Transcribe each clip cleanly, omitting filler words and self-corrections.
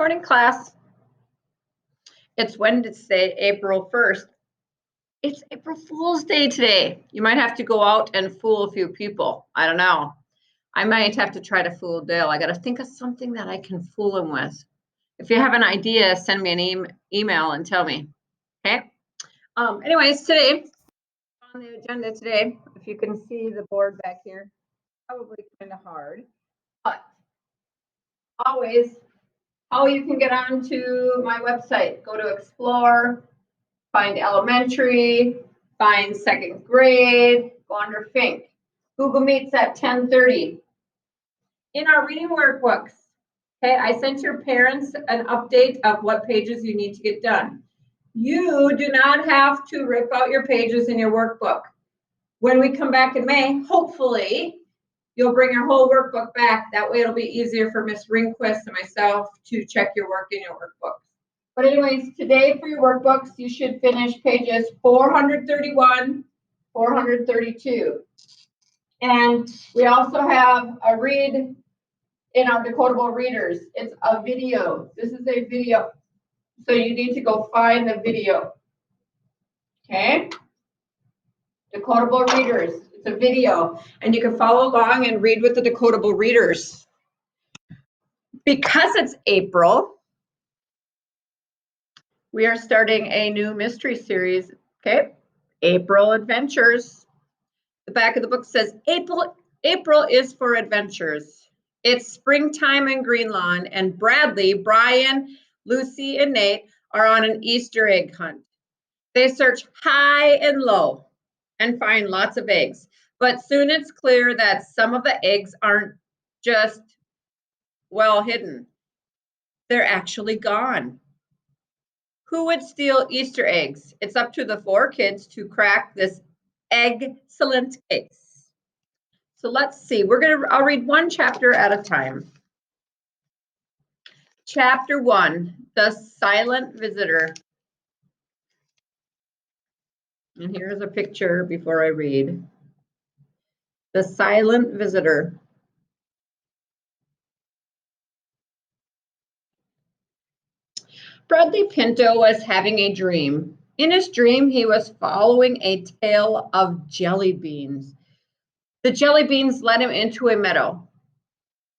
Morning, class. It's Wednesday, April 1st. It's April Fool's Day today. You might have to go out and fool a few people. I don't know. I might have to try to fool Dale. I got to think of something that I can fool him with. If you have an idea, send me an email and tell me. Okay? Anyways, today, on the agenda today, if you can see the board back here, probably kind of hard, but always how you can get onto my website. Go to Explore, find elementary, find second grade, go under Fink. Google Meets at 10:30. In our reading workbooks, okay, I sent your parents an update of what pages you need to get done. You do not have to rip out your pages in your workbook. When we come back in May, hopefully, you'll bring your whole workbook back. That way it'll be easier for Miss Ringquist and myself to check your work in your workbook. But anyways, today for your workbooks, you should finish pages 431, 432. And we also have a read in our decodable readers. It's a video. This is a video. So you need to go find the video. Okay? Decodable readers. It's a video. And you can follow along and read with the decodable readers. Because it's April, we are starting a new mystery series, okay? April Adventures. The back of the book says, April is for adventures. It's springtime in Greenlawn, and Bradley, Brian, Lucy, and Nate are on an Easter egg hunt. They search high and low and find lots of eggs, but soon it's clear that some of the eggs aren't just well hidden. They're actually gone. Who would steal Easter eggs? It's up to the 4 kids to crack this excellent case. So let's see. I'll read one chapter at a time. Chapter 1, The Silent Visitor. And here's a picture before I read. The Silent Visitor. Bradley Pinto was having a dream. In his dream, he was following a tail of jelly beans. The jelly beans led him into a meadow.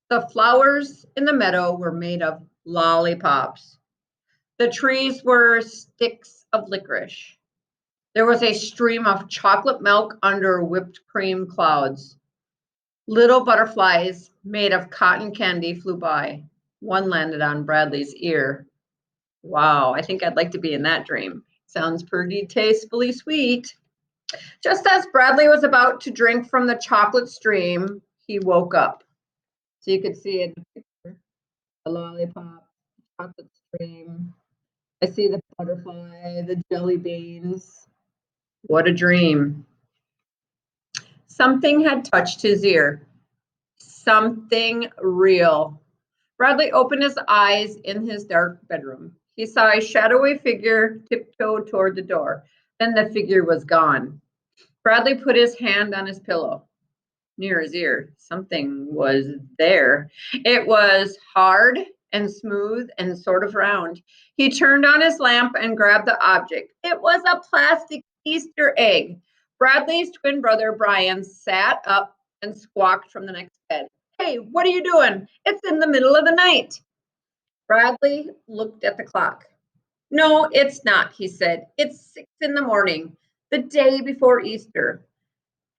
The flowers in the meadow were made of lollipops. The trees were sticks of licorice. There was a stream of chocolate milk under whipped cream clouds. Little butterflies made of cotton candy flew by. One landed on Bradley's ear. Wow, I think I'd like to be in that dream. Sounds pretty tastefully sweet. Just as Bradley was about to drink from the chocolate stream, he woke up. So you could see in the picture, the lollipop, chocolate stream. I see the butterfly, the jelly beans. What a dream. Something had touched his ear. Something real. Bradley opened his eyes in his dark bedroom. He saw a shadowy figure tiptoe toward the door. Then the figure was gone. Bradley put his hand on his pillow near his ear. Something was there. It was hard and smooth and sort of round. He turned on his lamp and grabbed the object. It was a plastic Easter egg. Bradley's twin brother, Brian, sat up and squawked from the next bed. Hey, what are you doing? It's in the middle of the night. Bradley looked at the clock. No, it's not, he said. It's 6 in the morning, the day before Easter.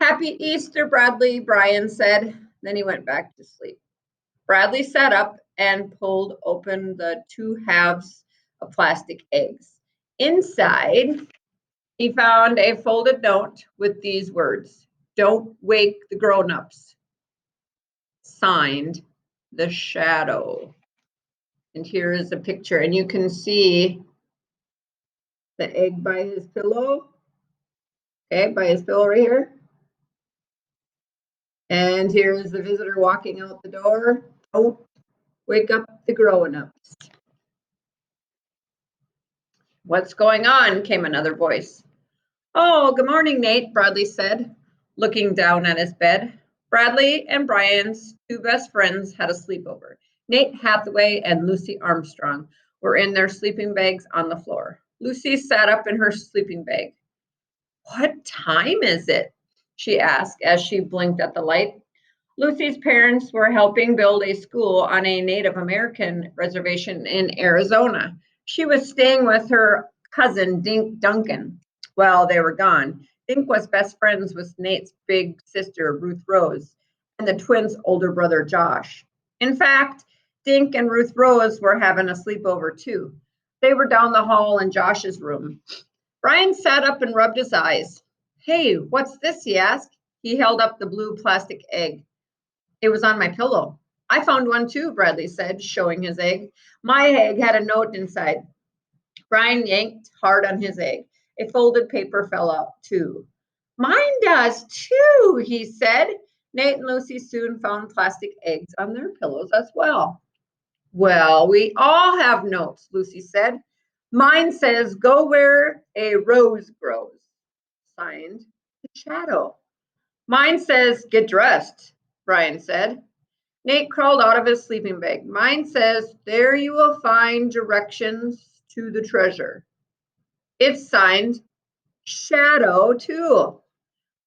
Happy Easter, Bradley, Brian said. Then he went back to sleep. Bradley sat up and pulled open the 2 halves of plastic eggs. Inside, he found a folded note with these words, "Don't wake the grown-ups." Signed, The Shadow. And here is a picture, and you can see the egg by his pillow. Okay, by his pillow right here. And here's the visitor walking out the door. Don't wake up the grown-ups. What's going on? Came another voice. Oh, good morning, Nate, Bradley said, looking down at his bed. Bradley and Brian's 2 best friends had a sleepover. Nate Hathaway and Lucy Armstrong were in their sleeping bags on the floor. Lucy sat up in her sleeping bag. "What time is it?" she asked as she blinked at the light. Lucy's parents were helping build a school on a Native American reservation in Arizona. She was staying with her cousin, Dink Duncan, while they were gone. Dink was best friends with Nate's big sister, Ruth Rose, and the twins' older brother, Josh. In fact, Dink and Ruth Rose were having a sleepover too. They were down the hall in Josh's room. Brian sat up and rubbed his eyes. "Hey, what's this?" he asked. He held up the blue plastic egg. "It was on my pillow." "I found one too," Bradley said, showing his egg. "My egg had a note inside." Brian yanked hard on his egg. A folded paper fell out too. "Mine does too," he said. Nate and Lucy soon found plastic eggs on their pillows as well. "Well, we all have notes," Lucy said. "Mine says, 'Go where a rose grows.'" Signed, the Shadow. "Mine says, 'Get dressed,'" Brian said. Nate crawled out of his sleeping bag. "Mine says, 'There you will find directions to the treasure.'" It's signed Shadow too.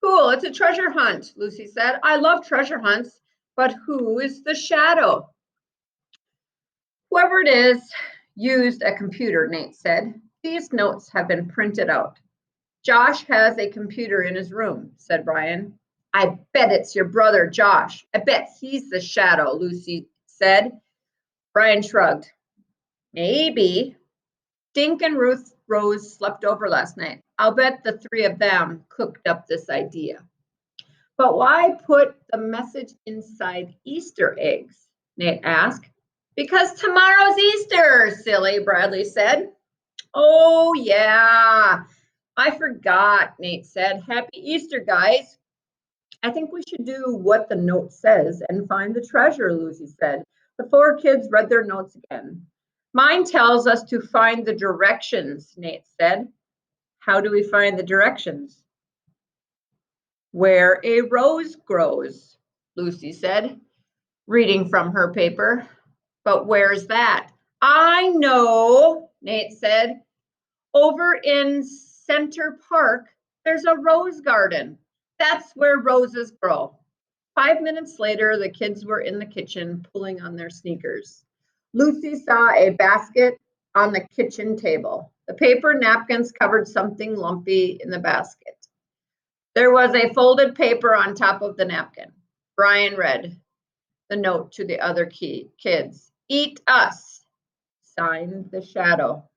"Cool, it's a treasure hunt," Lucy said. "I love treasure hunts, but who is the shadow?" "Whoever it is used a computer," Nate said. "These notes have been printed out." "Josh has a computer in his room," said Brian. "I bet it's your brother, Josh. I bet he's the shadow," Lucy said. Brian shrugged. "Maybe." Dink and Ruth Rose slept over last night. I'll bet the three of them cooked up this idea. "But why put the message inside Easter eggs?" Nate asked. "Because tomorrow's Easter, silly," Bradley said. "Oh, yeah. I forgot," Nate said. "Happy Easter, guys." "I think we should do what the note says and find the treasure," Lucy said. The four kids read their notes again. "Mine tells us to find the directions," Nate said. "How do we find the directions?" "Where a rose grows," Lucy said, reading from her paper. "But where's that?" "I know," Nate said. "Over in Center Park, there's a rose garden. That's where roses grow." 5 minutes later, the kids were in the kitchen pulling on their sneakers. Lucy saw a basket on the kitchen table. The paper napkins covered something lumpy in the basket. There was a folded paper on top of the napkin. Brian read the note to the other kids. "Eat us," signed the Shadow.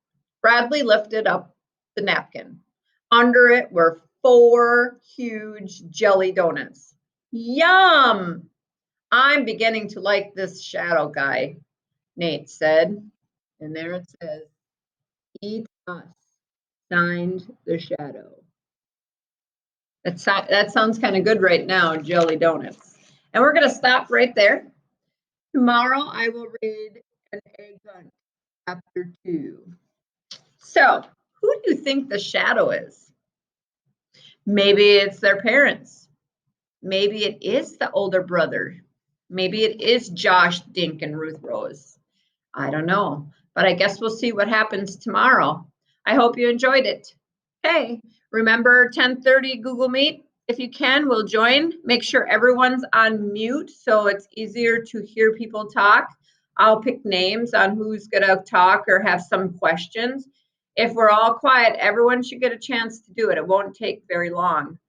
Bradley lifted up the napkin. Under it were 4 huge jelly donuts. "Yum! I'm beginning to like this shadow guy," Nate said. And there it says, "Eat us," signed the Shadow. That sounds kind of good right now, jelly donuts. And we're going to stop right there. Tomorrow I will read An Egg Hunt, chapter 2. So, who do you think the shadow is? Maybe it's their parents. Maybe it is the older brother. Maybe it is Josh, Dink, and Ruth Rose. I don't know, but I guess we'll see what happens tomorrow. I hope you enjoyed it. Hey, remember 10:30 Google Meet? If you can, we'll join. Make sure everyone's on mute so it's easier to hear people talk. I'll pick names on who's going to talk or have some questions. If we're all quiet, everyone should get a chance to do it. It won't take very long.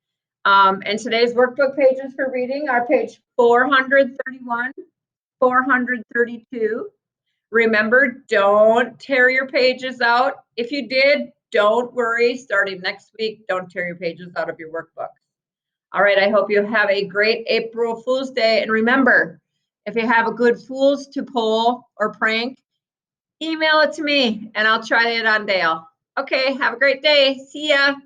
And today's workbook pages for reading are page 431, 432. Remember, don't tear your pages out. If you did, don't worry. Starting next week, don't tear your pages out of your workbook. All right, I hope you have a great April Fool's Day. And remember, if you have a good Fool's to pull or prank, email it to me and I'll try it on Dale. Okay, have a great day. See ya.